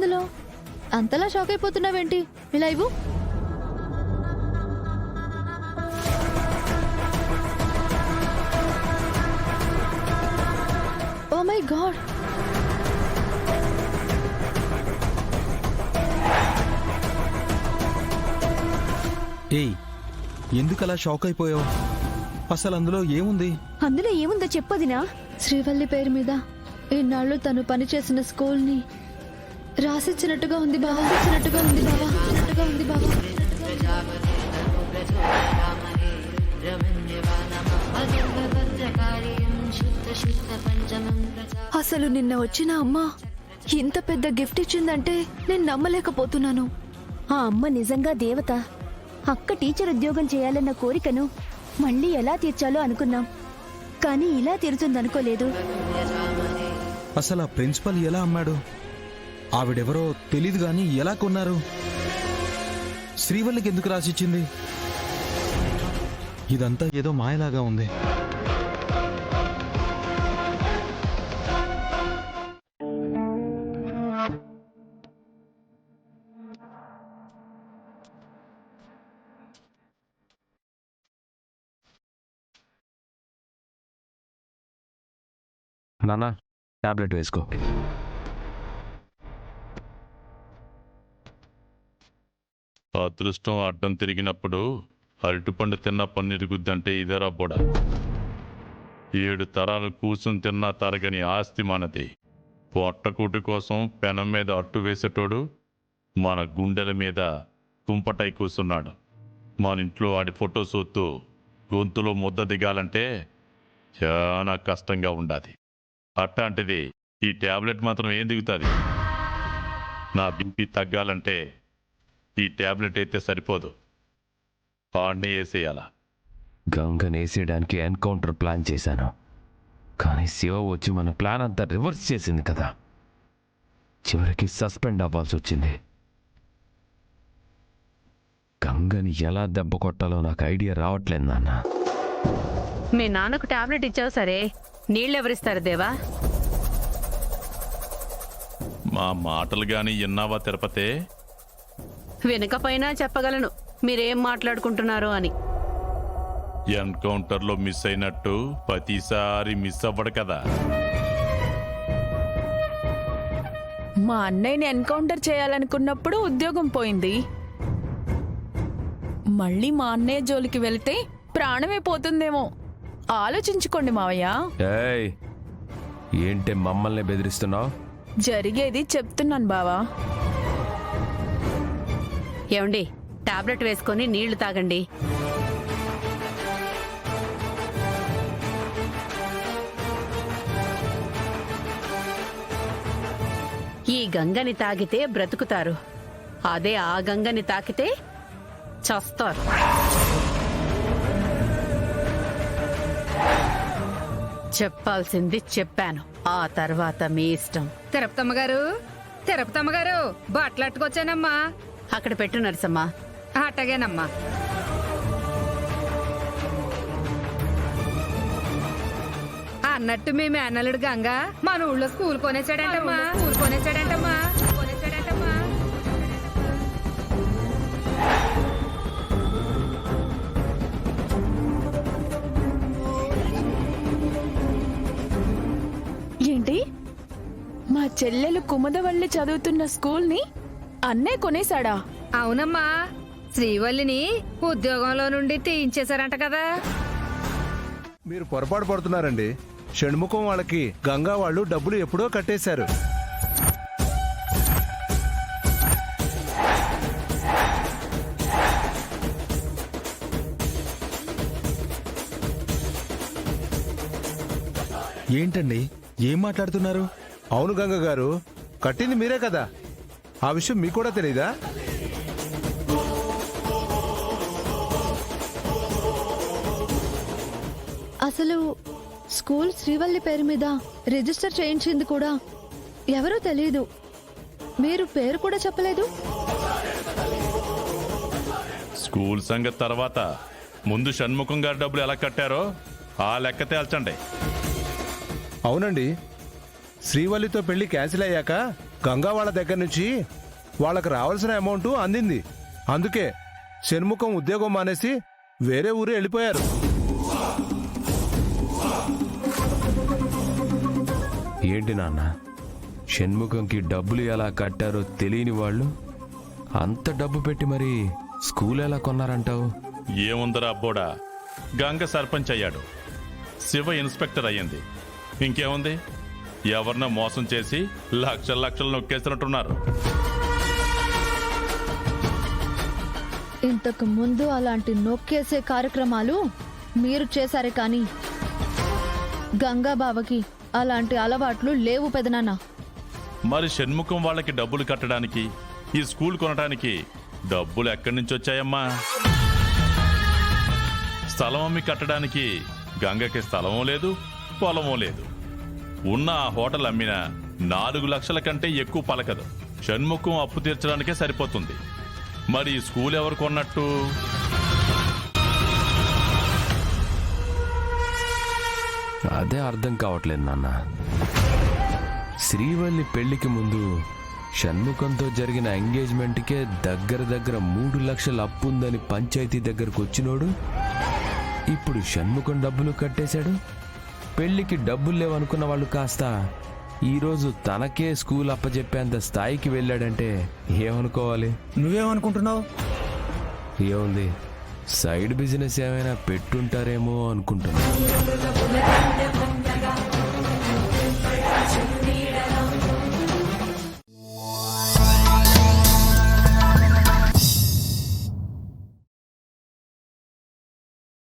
అందులో? అంతలా షాక్ అయిపోతున్నావేంటి? ఇలా ఇవ్వు. Oh my god! ఏయ్, ఎందుకలా షాక్ అయిపోయావు? అసలు అందులో ఏముంది? అందులో ఏముందో చెప్పొదినా? శ్రీవల్లి పేరు మీద ఈనాళ్ళు తను పనిచేసిన స్కూల్ ని రాసిచ్చినట్టుగా ఉంది బావా. అసలు నిన్న వచ్చిన అమ్మ ఇంత పెద్ద గిఫ్ట్ ఇచ్చిందంటే నేను నమ్మలేకపోతున్నాను. ఆ అమ్మ నిజంగా దేవత. అక్క టీచర్ ఉద్యోగం చేయాలన్న కోరికను మళ్ళీ ఎలా తీర్చాలో అనుకున్నాం, కానీ ఇలా తీరుతుందనుకోలేదు. అసలు ఆ ప్రిన్సిపల్ ఎలా అమ్మాడు? ఆవిడెవరో తెలీదు గాని ఎలా కొన్నారు? శ్రీవల్లికి ఎందుకు రాసిచ్చింది? ఇదంతా ఏదో మాయలాగా ఉంది. నాన్న, టాబ్లెట్ వేసుకో. అదృష్టం అడ్డం తిరిగినప్పుడు అరటిపండు తిన్న పన్ను ఇరుగుద్దంటే ఇదేరా బోడ. 7 తరాలు కూసుని తిన్నా తరగని ఆస్తి మనది. పొట్టకూటి కోసం పెనం మీద అట్టు వేసేటోడు మన గుండెల మీద కుంపటై కూసున్నాడు. మన ఇంట్లో ఆడి ఫోటో సూత్తు గొంతులో ముద్ద దిగాలంటే చాలా కష్టంగా ఉండాలి. అట్లాంటిది ఈ ట్యాబ్లెట్ మాత్రం ఏం దిగుతుంది? నా బీపీ తగ్గాలంటే ఈ ట్యాబ్లెట్ అయితే సరిపోదు, ఆడనే వేసేయాలా. గంగని వేసేయడానికి ఎన్కౌంటర్ ప్లాన్ చేశాను, కానీ శివ వచ్చి మన ప్లాన్ అంతా రివర్స్ చేసింది కదా. చివరికి సస్పెండ్ అవ్వాల్సి వచ్చింది. గంగని ఎలా దెబ్బ కొట్టాలో నాకు ఐడియా రావట్లేదు నాన్న. మీ నాన్నకు టాబ్లెట్ ఇచ్చావు సరే, నీళ్ళెవరిస్తారు దేవా? మా మాటలు గాని విన్నావా తిరుపతి? వెనుకపోయినా చెప్పగలను మీరేం మాట్లాడుకుంటున్నారో అని. ఎన్కౌంటర్లో మిస్ అయినట్టు ప్రతిసారి మిస్ అవ్వడు కదా. మా అన్నయ్యని ఎన్కౌంటర్ చేయాలనుకున్నప్పుడు ఉద్యోగం పోయింది. మళ్ళీ మా అన్నయ్య జోలికి వెళ్తే ప్రాణమే పోతుందేమో. ఆలోచించుకోండి మావయ్య. ఏయ్, ఏంటి మమ్మల్ని బెదిరిస్తున్నావు? జరిగేది చెప్తున్నాను బావా. ఏమండి, టాబ్లెట్ వేసుకొని నీళ్లు తాగండి. ఈ గంగని తాగితే బ్రతుకుతారు, అదే ఆ గంగని తాకితే చస్తారు. చెప్పాల్సింది చెప్పాను, ఆ తర్వాత మీ ఇష్టం. తిరుపతమ్మ గారు బట్టలు అట్టుకొచ్చానమ్మా. అక్కడ పెట్టు నరసమ్మ. అట్టగేనమ్మా. అన్నట్టు మీ మేనల్లుడు గంగా మన ఊళ్ళో స్కూల్ కొనేసాడంటమ్మా. ఏంటి, మా చెల్లెలు కుమదవల్లి చదువుతున్న స్కూల్ని అన్నే కొనేశాడా? అవునమ్మా, శ్రీవల్లిని ఉద్యోగంలో నుండి తీయించేశారంట కదా. మీరు పొరపాటు పడుతున్నారండి. షణ్ముఖం వాళ్ళకి గంగా వాళ్ళు డబ్బులు ఎప్పుడో కట్టేశారు. ఏంటండి, ఏం మాట్లాడుతున్నారు? అవును గంగ గారు, కట్టింది మీరే కదా. ఆ విషయం మీకు కూడా తెలీదా? అసలు స్కూల్ శ్రీవల్లి పేరు మీద రిజిస్టర్ చేయించింది కూడా ఎవరో తెలియదు. మీరు పేరు కూడా చెప్పలేదు. స్కూల్ సంగతి తర్వాత ముందు షణ్ముఖం గారి డబ్బులు ఎలా కట్టారో ఆ లెక్క తేల్చండి. అవునండి, శ్రీవల్లితో పెళ్లి క్యాన్సిల్ అయ్యాక గంగా వాళ్ళ దగ్గర నుంచి వాళ్ళకి రావాల్సిన అమౌంట్ అందింది. అందుకే షణ్ముఖం ఉద్యోగం మానేసి వేరే ఊరు వెళ్ళిపోయారు. ఏంటి నాన్న, షణ్ముఖంకి డబ్బులు ఎలా కట్టారో తెలియని వాళ్ళు అంత డబ్బు పెట్టి మరి స్కూల్ ఎలా కొన్నారంటావు? ఏముందరా అబ్బోడా, గంగ సర్పంచ్ అయ్యాడు, శివ ఇన్స్పెక్టర్ అయ్యింది. ఇంకేముంది, ఎవరినో మోసం చేసి లక్షల లక్షలు నొక్కేస్తున్నట్టున్నారు. ఇంతకు ముందు అలాంటి నొక్కేసే కార్యక్రమాలు మీరు చేశారే కానీ గంగాబావకి అలాంటి అలవాట్లు లేవు పెదనాన్న. మరి షణ్ముఖం వాళ్ళకి డబ్బులు కట్టడానికి, ఈ స్కూల్ కొనడానికి డబ్బులు ఎక్కడి నుంచి వచ్చాయమ్మా? స్థలం అమ్మి కట్టడానికి గంగకి స్థలమూ లేదు, పొలమూ లేదు. ఉన్న ఆ హోటల్ అమ్మినా 4 లక్షల కంటే ఎక్కువ పలకదు. షణ్ముఖం అప్పు తీర్చడానికే సరిపోతుంది. మరి ఈ స్కూల్ ఎవరు కొన్నట్టు? అదే అర్థం కావట్లేదు నాన్న. శ్రీవల్లి పెళ్లికి ముందు షణ్ముఖంతో జరిగిన ఎంగేజ్మెంట్కే దగ్గర 3 లక్షల అప్పు ఉందని పంచాయతీ దగ్గరకు వచ్చినోడు ఇప్పుడు షణ్ముఖం డబ్బులు కట్టేశాడు. పెళ్లికి డబ్బులు లేవనుకున్న వాళ్ళు కాస్త ఈరోజు తనకే స్కూల్ అప్పచెప్పేంత స్థాయికి వెళ్ళాడంటే ఏమనుకోవాలి? నువ్వేమనుకుంటున్నావు? ఏముంది, సైడ్ బిజినెస్ ఏమైనా పెట్టుంటారేమో అనుకుంటున్నా.